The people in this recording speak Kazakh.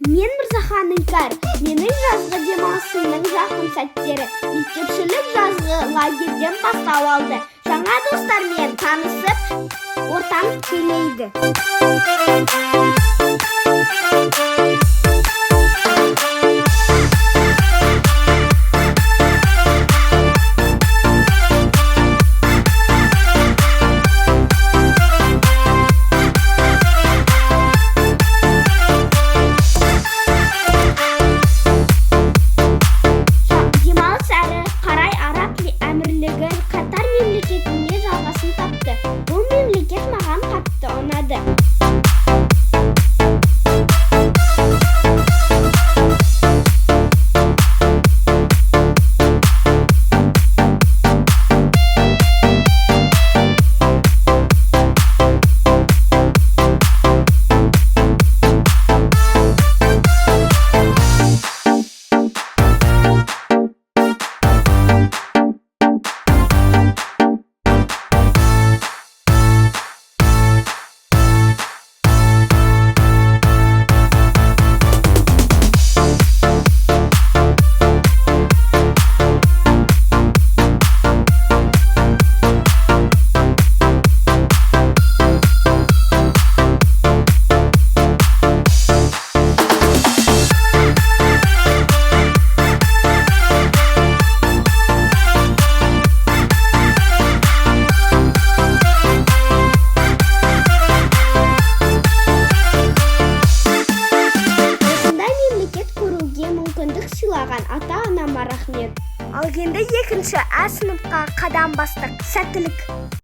Мен Мырзахан Іңкәр. Менің жазғы демалысымның жақын сәттері мектепшілік жазғы лагерьден бастау алды. Жаңа достармен танысып, ортам кеңейді. Демалыс әрі қарай Араб әмірлігі Катар мемлекетінде жалғасын тапты. Бұл мемлекет маған қатты ұнады. Мүмкіндік сыйлаған ата-анама рахмет. Ал енді екінші А сыныпқа қадам бастық. Сәттілік!